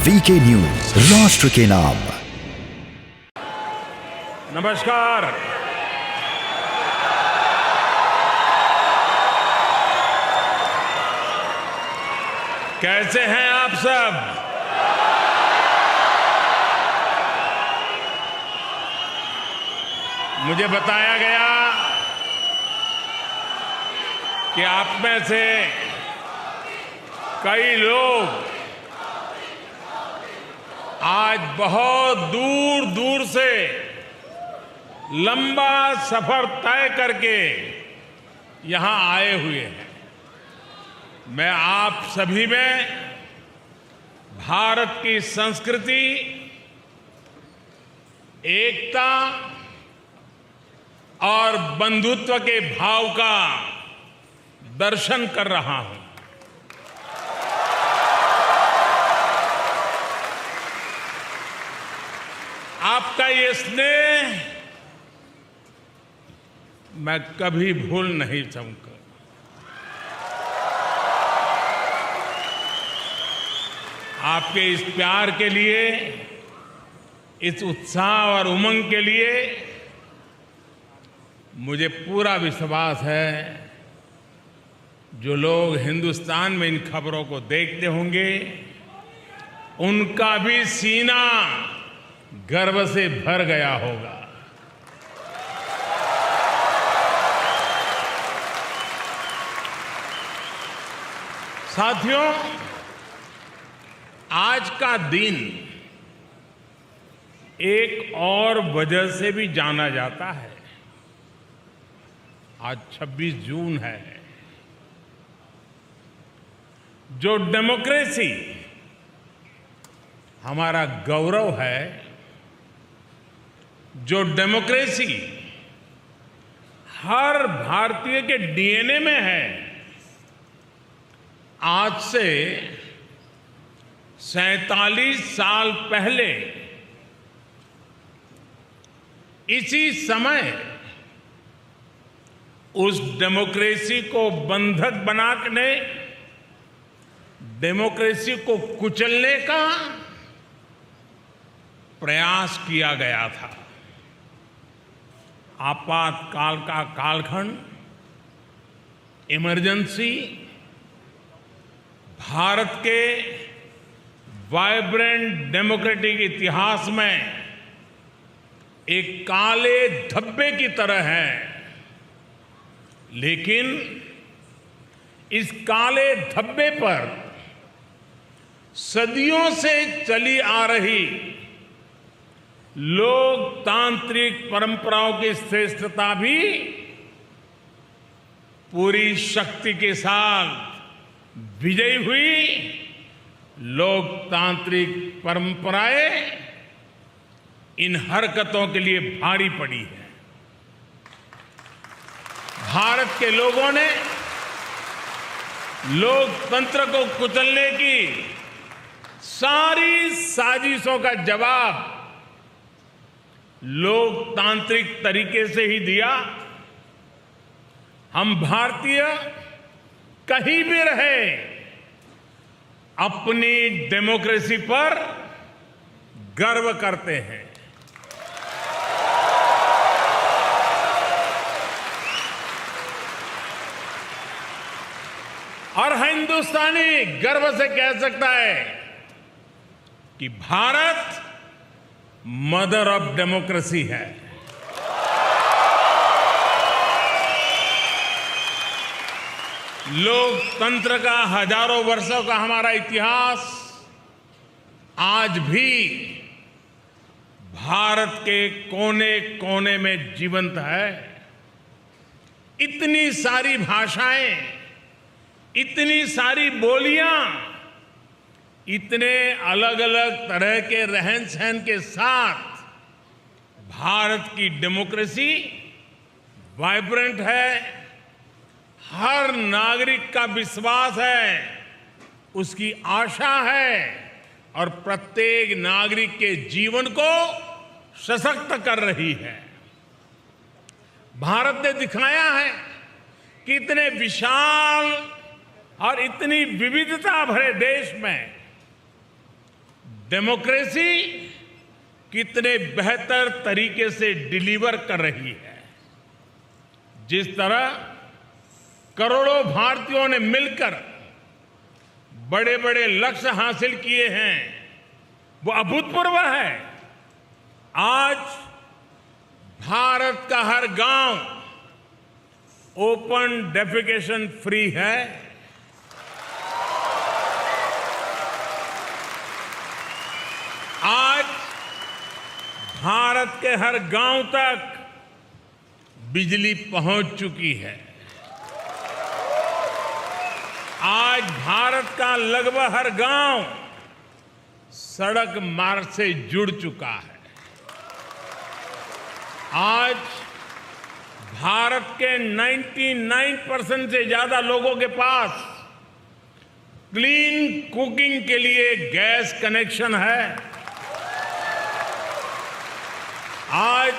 VK news, राष्ट्र के नाम। नमस्कार। कैसे हैं आप सब? मुझे बताया गया कि आप में से कई लोग आज बहुत दूर दूर से लंबा सफर तय करके यहां आए हुए हैं। मैं आप सभी में भारत की संस्कृति, एकता और बंधुत्व के भाव का दर्शन कर रहा हूं। आपका ये स्नेह मैं कभी भूल नहीं सकूंगा। आपके इस प्यार के लिए, इस उत्साह और उमंग के लिए मुझे पूरा विश्वास है, जो लोग हिंदुस्तान में इन खबरों को देखते होंगे, उनका भी सीना गर्व से भर गया होगा। साथियों, आज का दिन एक और वजह से भी जाना जाता है। आज 26 जून है। जो डेमोक्रेसी हमारा गौरव है, जो डेमोक्रेसी हर भारतीय के डीएनए में है, आज से 47 साल पहले इसी समय उस डेमोक्रेसी को बंधक बनाने, डेमोक्रेसी को कुचलने का प्रयास किया गया था। आपातकाल का कालखंड, इमरजेंसी, भारत के वाइब्रेंट डेमोक्रेटिक इतिहास में एक काले धब्बे की तरह है। लेकिन इस काले धब्बे पर सदियों से चली आ रही लोकतांत्रिक परंपराओं की श्रेष्ठता भी पूरी शक्ति के साथ विजयी हुई। लोकतांत्रिक परंपराएं इन हरकतों के लिए भारी पड़ी है। भारत के लोगों ने लोकतंत्र को कुचलने की सारी साजिशों का जवाब लोकतांत्रिक तरीके से ही दिया। हम भारतीय कहीं भी रहे, अपनी डेमोक्रेसी पर गर्व करते हैं। और हिंदुस्तानी गर्व से कह सकता है कि भारत मदर ऑफ डेमोक्रेसी है। लोकतंत्र का हजारों वर्षों का हमारा इतिहास आज भी भारत के कोने कोने में जीवंत है। इतनी सारी भाषाएं, इतनी सारी बोलियां, इतने अलग अलग तरह के रहन सहन के साथ भारत की डेमोक्रेसी वाइब्रेंट है। हर नागरिक का विश्वास है, उसकी आशा है और प्रत्येक नागरिक के जीवन को सशक्त कर रही है। भारत ने दिखाया है कि इतने विशाल और इतनी विविधता भरे देश में डेमोक्रेसी कितने बेहतर तरीके से डिलीवर कर रही है। जिस तरह करोड़ों भारतीयों ने मिलकर बड़े बड़े लक्ष्य हासिल किए हैं, वो अभूतपूर्व है। आज भारत का हर गांव ओपन डेफिकेशन फ्री है। आज भारत के हर गांव तक बिजली पहुंच चुकी है। आज भारत का लगभग हर गांव सड़क मार्ग से जुड़ चुका है। आज भारत के 99% से ज्यादा लोगों के पास क्लीन कुकिंग के लिए गैस कनेक्शन है। आज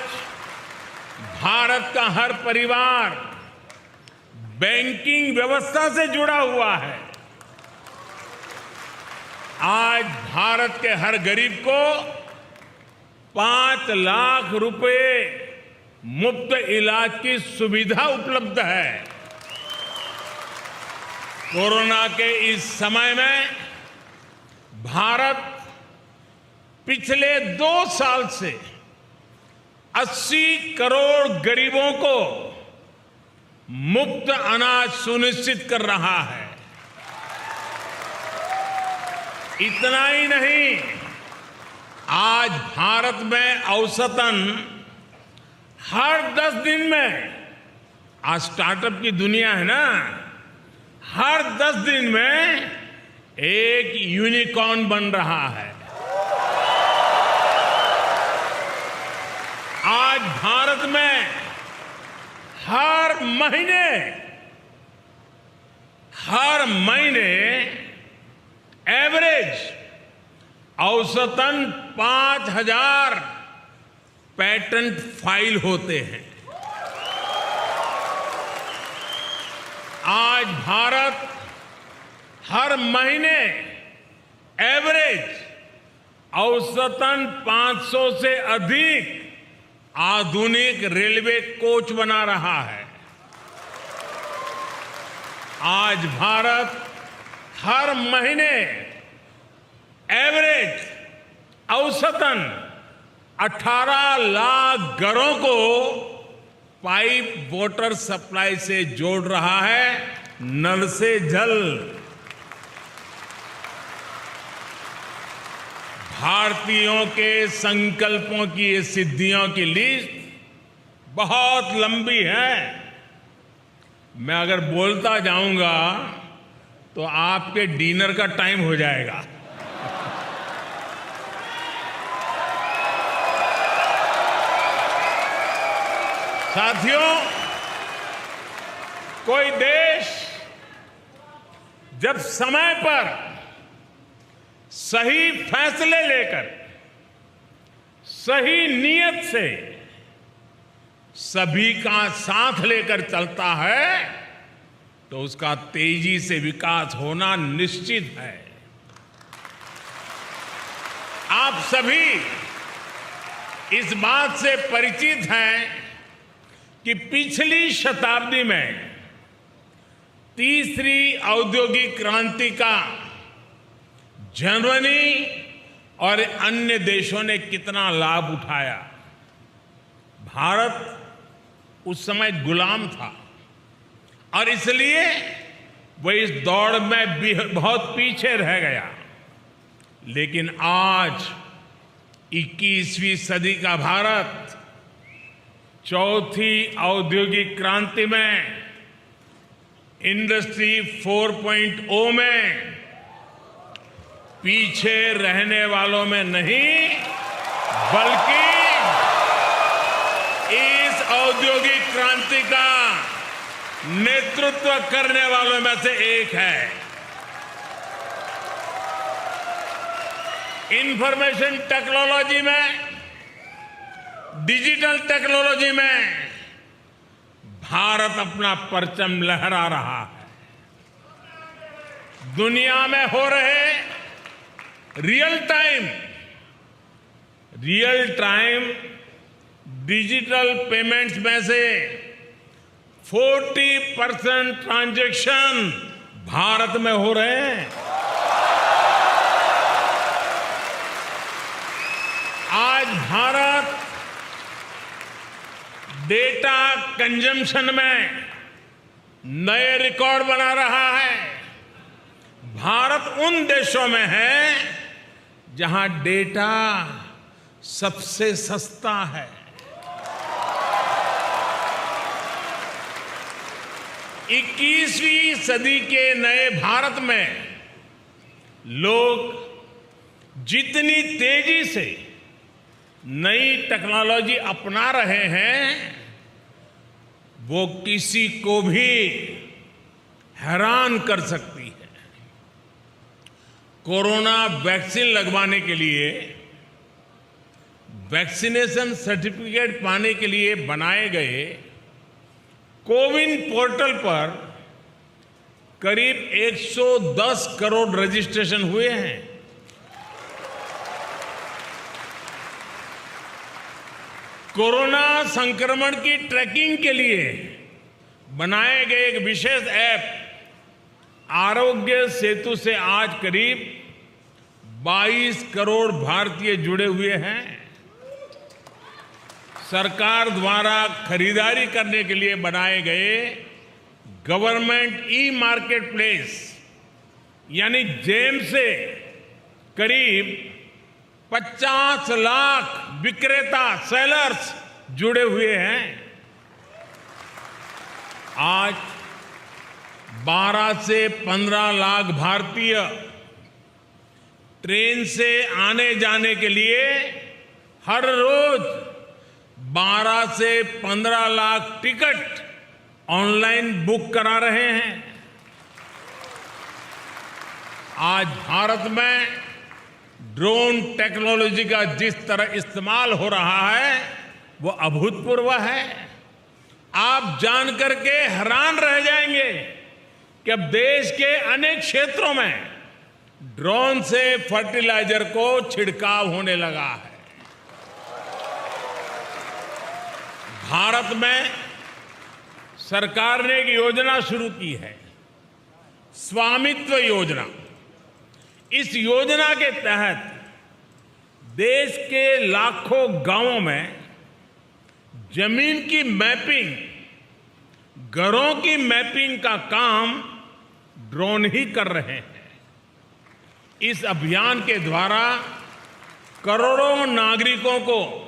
भारत का हर परिवार बैंकिंग व्यवस्था से जुड़ा हुआ है। आज भारत के हर गरीब को 5 लाख रुपए मुफ्त इलाज की सुविधा उपलब्ध है। कोरोना के इस समय में भारत पिछले 2 साल से 80 करोड़ गरीबों को मुफ्त अनाज सुनिश्चित कर रहा है। इतना ही नहीं, आज भारत में औसतन हर 10 दिन में, आज स्टार्टअप की दुनिया है ना, हर 10 दिन में एक यूनिकॉर्न बन रहा है। आज भारत में हर महीने एवरेज औसतन 5,000 पेटेंट फाइल होते हैं। आज भारत हर महीने एवरेज औसतन 500 से अधिक आधुनिक रेलवे कोच बना रहा है। आज भारत हर महीने एवरेज औसतन 18 लाख घरों को पाइप वाटर सप्लाई से जोड़ रहा है, नल से जल। भारतीयों के संकल्पों की ये सिद्धियों की लिस्ट बहुत लंबी है। मैं अगर बोलता जाऊंगा तो आपके डिनर का टाइम हो जाएगा। साथियों, कोई देश जब समय पर सही फैसले लेकर, सही नीयत से सभी का साथ लेकर चलता है तो उसका तेजी से विकास होना निश्चित है। आप सभी इस बात से परिचित हैं कि पिछली शताब्दी में तीसरी औद्योगिक क्रांति का जर्मनी और अन्य देशों ने कितना लाभ उठाया। भारत उस समय गुलाम था और इसलिए वह इस दौड़ में भी बहुत पीछे रह गया। लेकिन आज 21वीं सदी का भारत चौथी औद्योगिक क्रांति में इंडस्ट्री 4.0 में पीछे रहने वालों में नहीं, बल्कि इस औद्योगिक क्रांति का नेतृत्व करने वालों में से एक है। इंफॉर्मेशन टेक्नोलॉजी में, डिजिटल टेक्नोलॉजी में भारत अपना परचम लहरा रहा है। दुनिया में हो रहे रियल टाइम डिजिटल पेमेंट्स में से 40% ट्रांजैक्शन भारत में हो रहे हैं। आज भारत डेटा कंजम्पशन में नए रिकॉर्ड बना रहा है। भारत उन देशों में है जहां डेटा सबसे सस्ता है। 21वीं सदी के नए भारत में लोग जितनी तेजी से नई टेक्नोलॉजी अपना रहे हैं वो किसी को भी हैरान कर सकती है। कोरोना वैक्सीन लगवाने के लिए वैक्सीनेशन सर्टिफिकेट पाने के लिए बनाए गए कोविन पोर्टल पर करीब 110 करोड़ रजिस्ट्रेशन हुए हैं। कोरोना संक्रमण की ट्रैकिंग के लिए बनाए गए एक विशेष ऐप आरोग्य सेतु से आज करीब 22 करोड़ भारतीय जुड़े हुए हैं। सरकार द्वारा खरीदारी करने के लिए बनाए गए गवर्नमेंट ई मार्केट प्लेस यानी जेम से करीब 50 लाख विक्रेता सेलर्स जुड़े हुए हैं। आज 12 से 15 लाख भारतीय ट्रेन से आने जाने के लिए हर रोज 12 से 15 लाख टिकट ऑनलाइन बुक करा रहे हैं। आज भारत में ड्रोन टेक्नोलॉजी का जिस तरह इस्तेमाल हो रहा है वो अभूतपूर्व है। आप जानकर के हैरान रह जाएंगे कि अब देश के अनेक क्षेत्रों में ड्रोन से फर्टिलाइजर को छिड़काव होने लगा है। भारत में सरकार ने एक योजना शुरू की है, स्वामित्व योजना। इस योजना के तहत देश के लाखों गांवों में जमीन की मैपिंग, घरों की मैपिंग का काम ड्रोन ही कर रहे हैं। इस अभियान के द्वारा करोड़ों नागरिकों को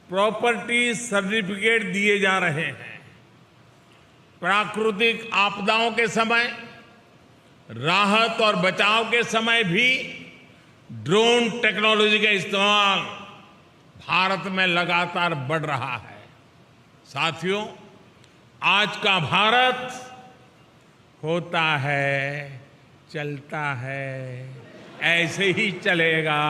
प्रॉपर्टी सर्टिफिकेट दिए जा रहे हैं। प्राकृतिक आपदाओं के समय, राहत और बचाव के समय भी ड्रोन टेक्नोलॉजी का इस्तेमाल भारत में लगातार बढ़ रहा है। साथियों, आज का भारत होता है, चलता है, ऐसे ही चलेगा।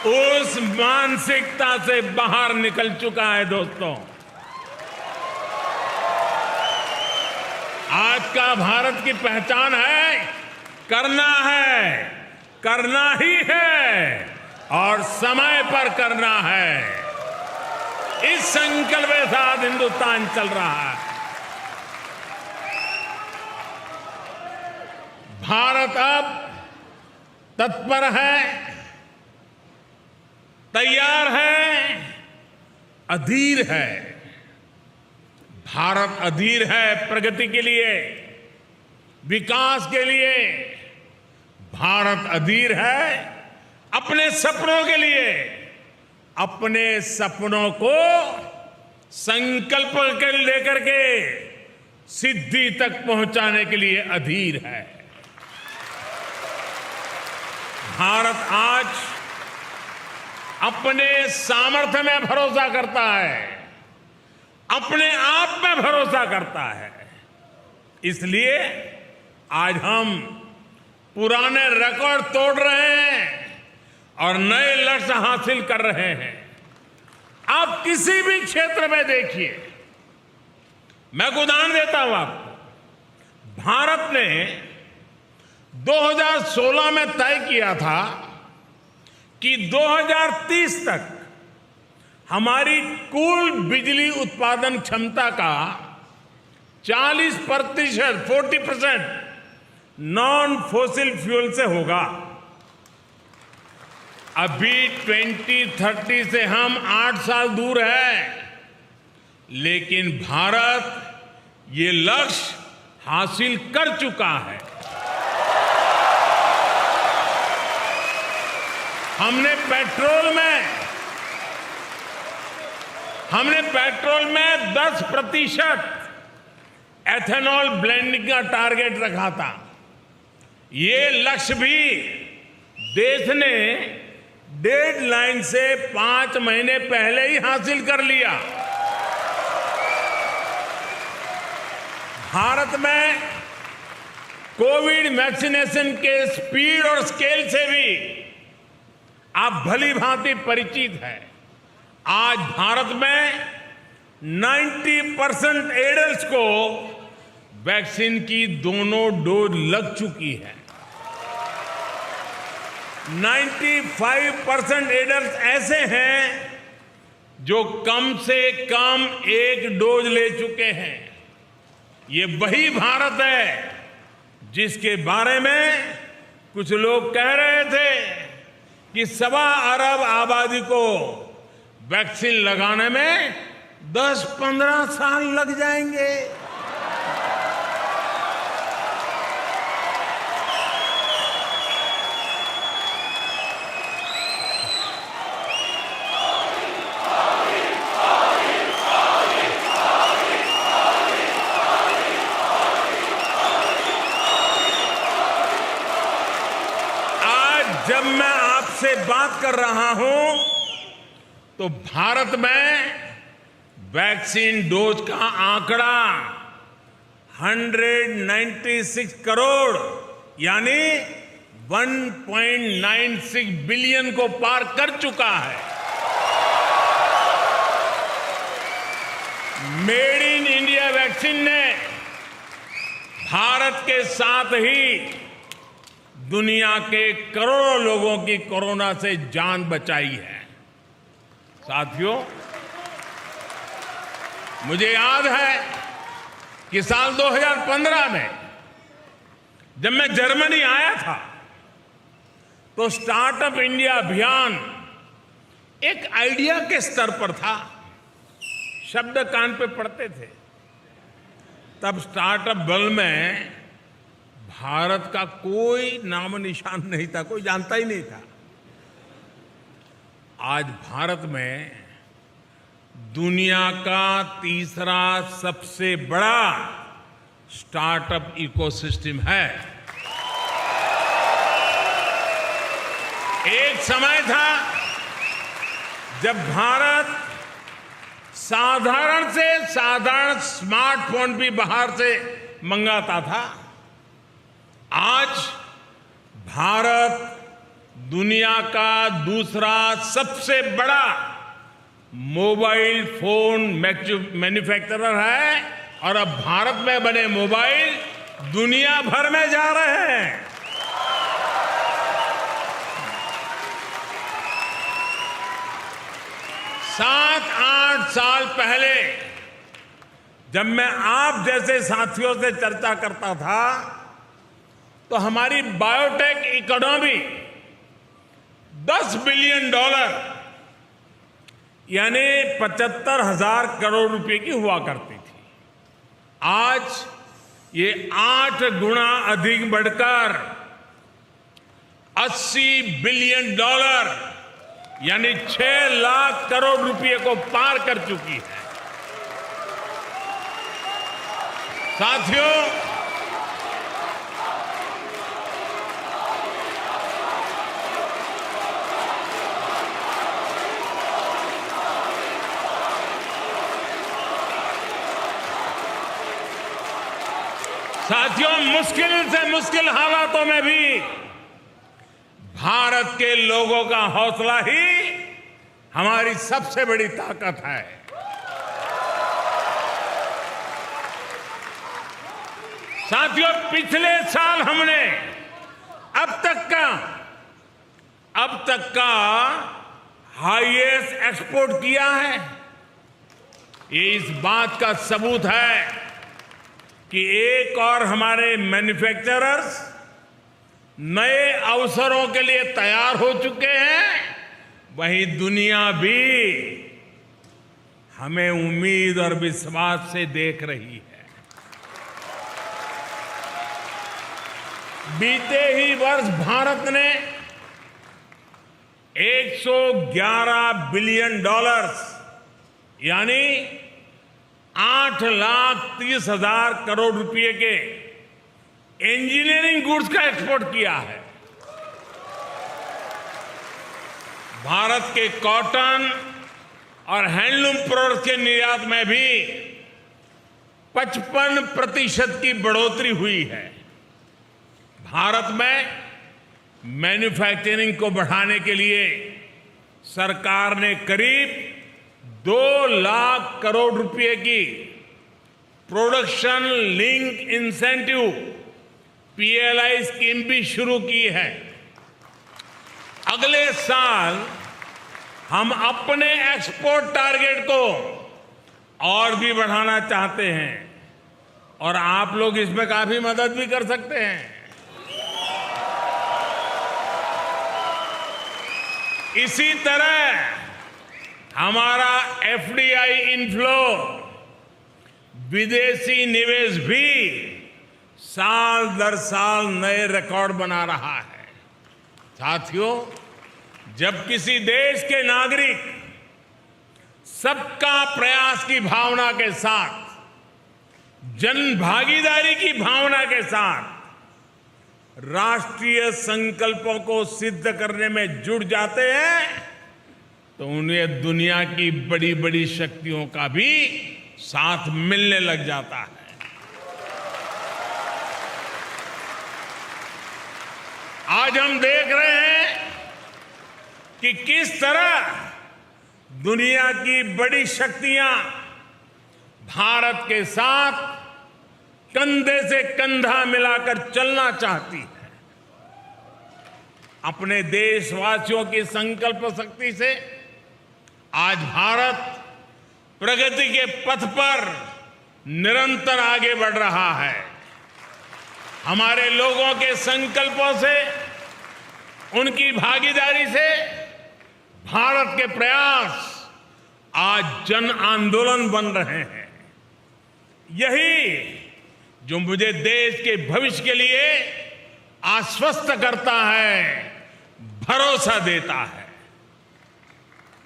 उस मानसिकता से बाहर निकल चुका है दोस्तों। आज का भारत की पहचान है, करना ही है और समय पर करना है। इस संकल्प के साथ हिंदुस्तान चल रहा है। भारत अब तत्पर है, तैयार है, अधीर है। भारत अधीर है प्रगति के लिए, विकास के लिए। भारत अधीर है अपने सपनों के लिए। अपने सपनों को संकल्प के लेकर के सिद्धि तक पहुंचाने के लिए अधीर है। भारत आज अपने सामर्थ्य में भरोसा करता है, अपने आप में भरोसा करता है। इसलिए आज हम पुराने रिकॉर्ड तोड़ रहे हैं और नए लक्ष्य हासिल कर रहे हैं। आप किसी भी क्षेत्र में देखिए, मैं एक उदाहरण देता हूं आपको। भारत ने 2016 में तय किया था कि 2030 तक हमारी कुल बिजली उत्पादन क्षमता का 40% नॉन फॉसिल फ्यूल से होगा। अभी 2030 से हम 8 साल दूर हैं, लेकिन भारत ये लक्ष्य हासिल कर चुका है। हमने पेट्रोल में 10% एथेनॉल ब्लेंडिंग का टारगेट रखा था। ये लक्ष्य भी देश ने डेडलाइन से 5 महीने पहले ही हासिल कर लिया। भारत में कोविड वैक्सीनेशन के स्पीड और स्केल से भी आप भली भांति परिचित हैं। आज भारत में 90% एडल्ट्स को वैक्सीन की दोनों डोज लग चुकी है। 95% एडल्ट्स ऐसे हैं जो कम से कम 1 डोज ले चुके हैं। ये वही भारत है जिसके बारे में कुछ लोग कह रहे थे कि 1.25 अरब आबादी को वैक्सीन लगाने में 10-15 साल लग जाएंगे। आज जब मैं आपसे बात कर रहा हूं तो भारत में वैक्सीन डोज का आंकड़ा 196 करोड़ यानी 1.96 बिलियन को पार कर चुका है। मेड इन इंडिया वैक्सीन ने भारत के साथ ही दुनिया के करोड़ों लोगों की कोरोना से जान बचाई है। साथियों, मुझे याद है कि साल 2015 में जब मैं जर्मनी आया था तो स्टार्टअप इंडिया अभियान एक आइडिया के स्तर पर था। शब्द कान पे पड़ते थे। तब स्टार्टअप वर्ल्ड में भारत का कोई नाम निशान नहीं था, कोई जानता ही नहीं था। आज भारत में दुनिया का तीसरा सबसे बड़ा स्टार्टअप इकोसिस्टम है। एक समय था जब भारत साधारण से साधारण स्मार्टफोन भी बाहर से मंगाता था। आज भारत दुनिया का दूसरा सबसे बड़ा मोबाइल फोन मैन्युफैक्चरर है और अब भारत में बने मोबाइल दुनिया भर में जा रहे हैं। सात 8 साल पहले जब मैं आप जैसे साथियों से चर्चा करता था तो हमारी बायोटेक इकोनॉमी $10 बिलियन यानी 75,000 करोड़ रुपए की हुआ करती थी। आज ये 8 गुना अधिक बढ़कर $80 बिलियन यानी 6 लाख करोड़ रुपए को पार कर चुकी है। साथियों, मुश्किल से मुश्किल हालातों में भी भारत के लोगों का हौसला ही हमारी सबसे बड़ी ताकत है। साथियों, पिछले साल हमने अब तक का हाईएस्ट एक्सपोर्ट किया है। ये इस बात का सबूत है कि एक और हमारे मैन्युफैक्चरर्स नए अवसरों के लिए तैयार हो चुके हैं, वहीं दुनिया भी हमें उम्मीद और विश्वास से देख रही है। बीते ही वर्ष भारत ने $111 बिलियन यानी 8,30,000 करोड़ रुपए के इंजीनियरिंग गुड्स का एक्सपोर्ट किया है। भारत के कॉटन और हैंडलूम प्रोडक्ट्स के निर्यात में भी 55% की बढ़ोतरी हुई है। भारत में मैन्युफैक्चरिंग को बढ़ाने के लिए सरकार ने करीब 2 लाख करोड़ रुपए की production link incentive PLI scheme भी शुरू की है। अगले साल हम अपने एक्सपोर्ट टारगेट को और भी बढ़ाना चाहते हैं और आप लोग इसमें काफी मदद भी कर सकते हैं। इसी तरह हमारा FDI इनफ्लो, विदेशी निवेश भी साल दर साल नए रिकॉर्ड बना रहा है। साथियों, जब किसी देश के नागरिक सबका प्रयास की भावना के साथ, जन भागीदारी की भावना के साथ राष्ट्रीय संकल्पों को सिद्ध करने में जुट जाते हैं, तो उन्हें दुनिया की बड़ी बड़ी शक्तियों का भी साथ मिलने लग जाता है। आज हम देख रहे हैं कि किस तरह दुनिया की बड़ी शक्तियां भारत के साथ कंधे से कंधा मिलाकर चलना चाहती है। अपने देशवासियों की संकल्प शक्ति से आज भारत प्रगति के पथ पर निरंतर आगे बढ़ रहा है। हमारे लोगों के संकल्पों से, उनकी भागीदारी से भारत के प्रयास आज जन आंदोलन बन रहे हैं। यही जो मुझे देश के भविष्य के लिए आश्वस्त करता है, भरोसा देता है।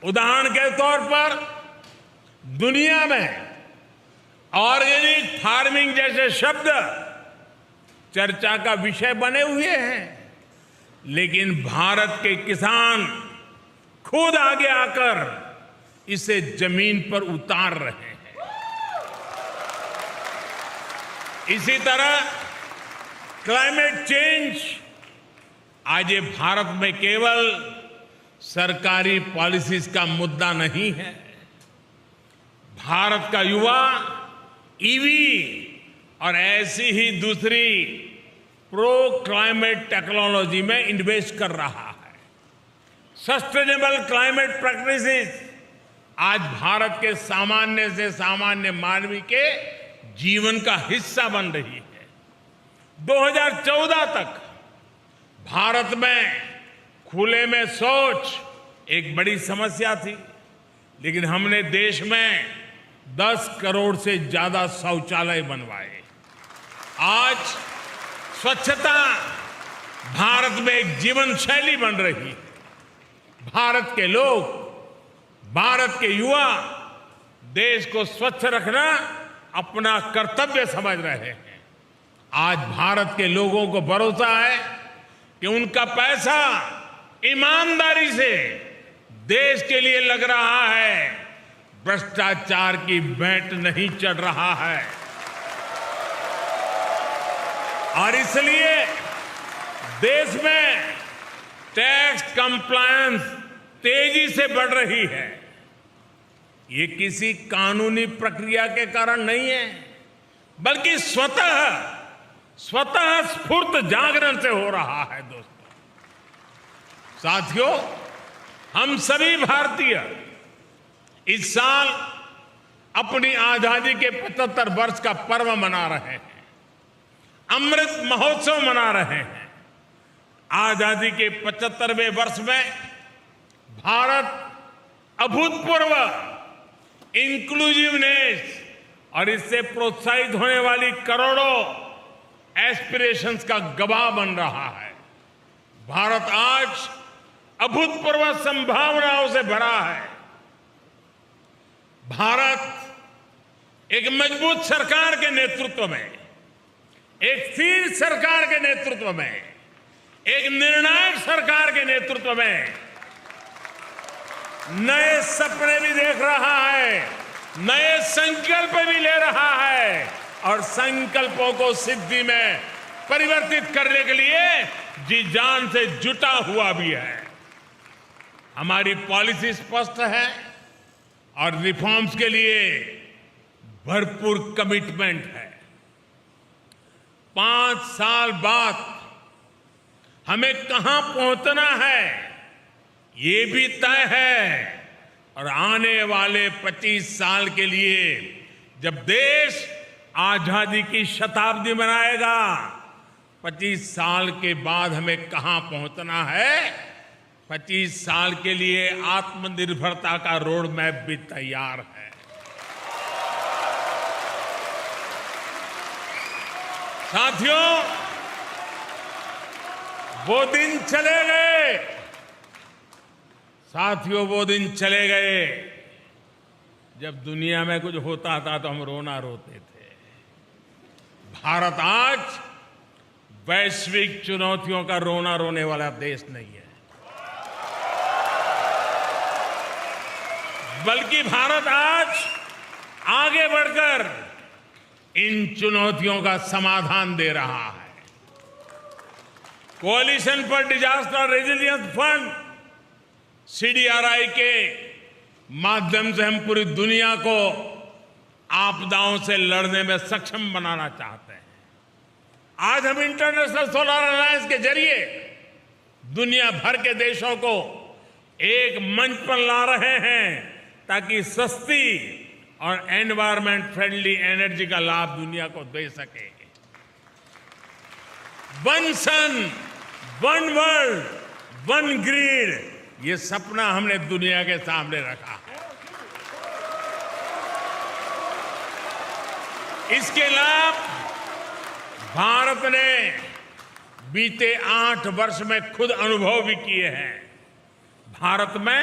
उदाहरण के तौर पर दुनिया में ऑर्गेनिक फार्मिंग जैसे शब्द चर्चा का विषय बने हुए हैं, लेकिन भारत के किसान खुद आगे आकर इसे जमीन पर उतार रहे हैं। इसी तरह क्लाइमेट चेंज आज ये भारत में केवल सरकारी पॉलिसीज का मुद्दा नहीं है। भारत का युवा ईवी और ऐसी ही दूसरी प्रो क्लाइमेट टेक्नोलॉजी में इन्वेस्ट कर रहा है। सस्टेनेबल क्लाइमेट प्रैक्टिसेस आज भारत के सामान्य से सामान्य मानवी के जीवन का हिस्सा बन रही है। 2014 तक भारत में खुले में शौच एक बड़ी समस्या थी, लेकिन हमने देश में 10 करोड़ से ज्यादा शौचालय बनवाए। आज स्वच्छता भारत में एक जीवन शैली बन रही है। भारत के लोग, भारत के युवा देश को स्वच्छ रखना अपना कर्तव्य समझ रहे हैं। आज भारत के लोगों को भरोसा है कि उनका पैसा ईमानदारी से देश के लिए लग रहा है, भ्रष्टाचार की भेंट नहीं चढ़ रहा है। और इसलिए देश में टैक्स कंप्लायंस तेजी से बढ़ रही है। ये किसी कानूनी प्रक्रिया के कारण नहीं है, बल्कि स्वतः स्वतः स्फूर्त जागरण से हो रहा है दोस्तों। साथियों, हम सभी भारतीय इस साल अपनी आजादी के 75 वर्ष का पर्व मना रहे हैं, अमृत महोत्सव मना रहे हैं। आजादी के 75वें वर्ष में भारत अभूतपूर्व इंक्लूसिवनेस और इससे प्रोत्साहित होने वाली करोड़ों एस्पिरेशंस का गवाह बन रहा है। भारत आज अभूतपूर्व संभावनाओं से भरा है। भारत एक मजबूत सरकार के नेतृत्व में, एक स्थिर सरकार के नेतृत्व में, एक निर्णायक सरकार के नेतृत्व में नए सपने भी देख रहा है, नए संकल्प भी ले रहा है और संकल्पों को सिद्धि में परिवर्तित करने के लिए जी जान से जुटा हुआ भी है। हमारी पॉलिसी स्पष्ट है और रिफॉर्म्स के लिए भरपूर कमिटमेंट है। 5 साल बाद हमें कहां पहुंचना है ये भी तय है और आने वाले 25 साल के लिए जब देश आजादी की शताब्दी मनाएगा, 25 साल के बाद हमें कहां पहुंचना है, 25 साल के लिए आत्मनिर्भरता का रोड मैप भी तैयार है। साथियों, वो दिन चले गए। साथियों, वो दिन चले गए जब दुनिया में कुछ होता था तो हम रोना रोते थे। भारत आज वैश्विक चुनौतियों का रोना रोने वाला देश नहीं है, बल्कि भारत आज आगे बढ़कर इन चुनौतियों का समाधान दे रहा है। कोalition for disaster resilience fund CDRI के माध्यम से हम पूरी दुनिया को आपदाओं से लड़ने में सक्षम बनाना चाहते हैं। आज हम इंटरनेशनल सोलर अलायंस के जरिए दुनिया भर के देशों को एक मंच पर ला रहे हैं ताकि सस्ती और एनवायरमेंट फ्रेंडली एनर्जी का लाभ दुनिया को दे सके। वन सन, वन वर्ल्ड, वन ग्रिड, ये सपना हमने दुनिया के सामने रखा है। इसके लाभ भारत ने बीते 8 वर्ष में खुद अनुभव भी किए हैं। भारत में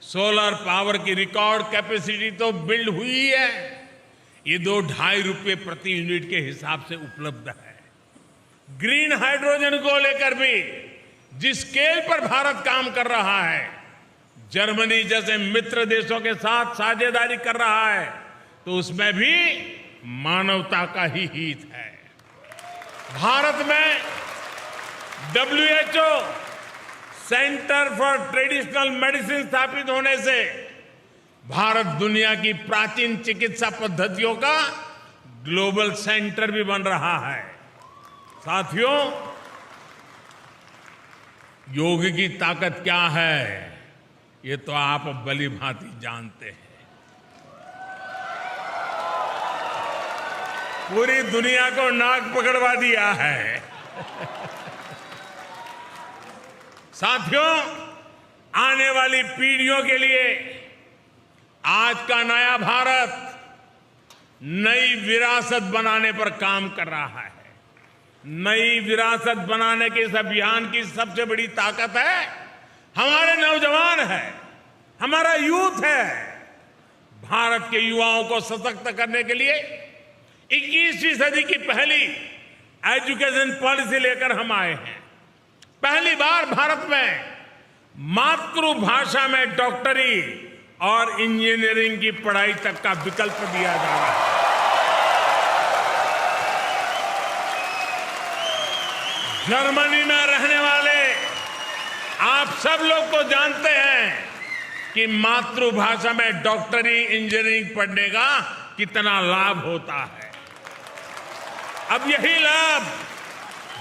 सोलर पावर की रिकॉर्ड कैपेसिटी तो बिल्ड हुई है, ये 2-2.5 रुपए प्रति यूनिट के हिसाब से उपलब्ध है। ग्रीन हाइड्रोजन को लेकर भी जिस स्केल पर भारत काम कर रहा है, जर्मनी जैसे मित्र देशों के साथ साझेदारी कर रहा है, तो उसमें भी मानवता का ही हित है। भारत में WHO centre for traditional medicine स्थापित होने से भारत दुनिया की प्राचीन चिकित्सा पद्धतियों का ग्लोबल सेंटर भी बन रहा है। साथियों, योग की ताकत क्या है ये तो आप भली भांति जानते हैं। पूरी दुनिया को नाक पकड़वा दिया है। साथियों, आने वाली पीढ़ियों के लिए आज का नया भारत नई विरासत बनाने पर काम कर रहा है। नई विरासत बनाने के इस अभियान की सबसे बड़ी ताकत है हमारे नौजवान है, हमारा यूथ है। भारत के युवाओं को सशक्त करने के लिए 21वीं सदी की पहली एजुकेशन पॉलिसी लेकर हम आए हैं। पहली बार भारत में मातृभाषा में डॉक्टरी और इंजीनियरिंग की पढ़ाई तक का विकल्प दिया जा रहा है। जर्मनी में रहने वाले आप सब लोग तो जानते हैं कि मातृभाषा में डॉक्टरी इंजीनियरिंग पढ़ने का कितना लाभ होता है। अब यही लाभ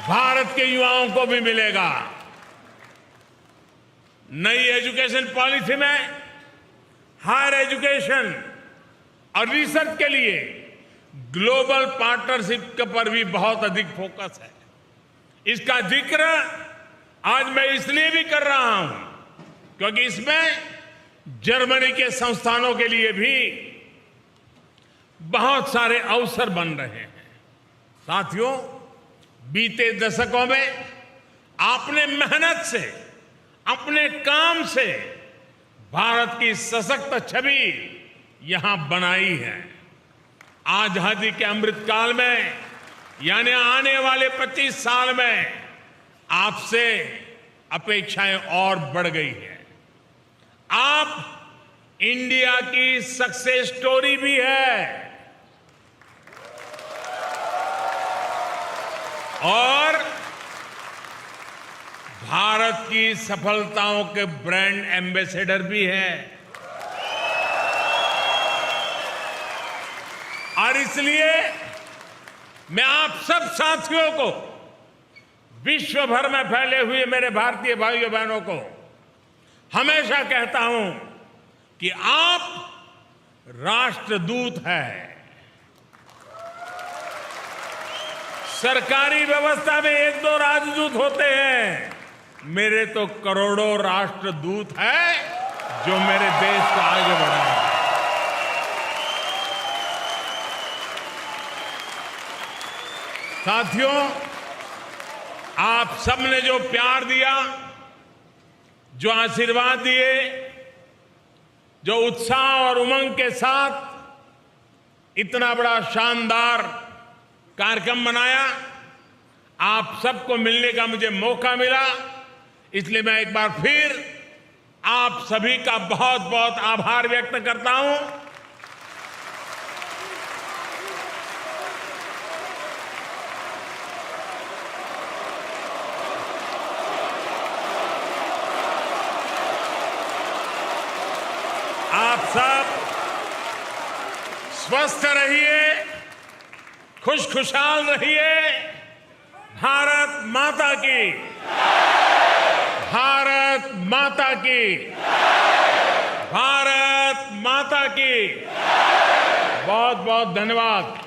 भारत के युवाओं को भी मिलेगा। नई एजुकेशन पॉलिसी में हायर एजुकेशन और रिसर्च के लिए ग्लोबल पार्टनरशिप पर भी बहुत अधिक फोकस है। इसका जिक्र आज मैं इसलिए भी कर रहा हूं क्योंकि इसमें जर्मनी के संस्थानों के लिए भी बहुत सारे अवसर बन रहे हैं। साथियों, बीते दशकों में आपने मेहनत से, अपने काम से भारत की सशक्त छवि यहां बनाई है। आजादी के अमृतकाल में यानी आने वाले 25 साल में आपसे अपेक्षाएं और बढ़ गई है। आप इंडिया की सक्सेस स्टोरी भी है और भारत की सफलताओं के ब्रांड एम्बेसडर भी है। और इसलिए मैं आप सब साथियों को, विश्व भर में फैले हुए मेरे भारतीय भाइयों बहनों को हमेशा कहता हूं कि आप राष्ट्रदूत हैं। सरकारी व्यवस्था में 1-2 राजदूत होते हैं, मेरे तो करोड़ों राष्ट्रदूत हैं जो मेरे देश को आगे बढ़ाएंगे। साथियों, आप सबने जो प्यार दिया, जो आशीर्वाद दिए, जो उत्साह और उमंग के साथ इतना बड़ा शानदार कार्यक्रम मनाया, आप सबको मिलने का मुझे मौका मिला, इसलिए मैं एक बार फिर आप सभी का बहुत बहुत आभार व्यक्त करता हूं। आप सब स्वस्थ रहिए, खुशखुशाल रहिए। भारत माता की, भारत माता की, भारत माता की। बहुत बहुत धन्यवाद।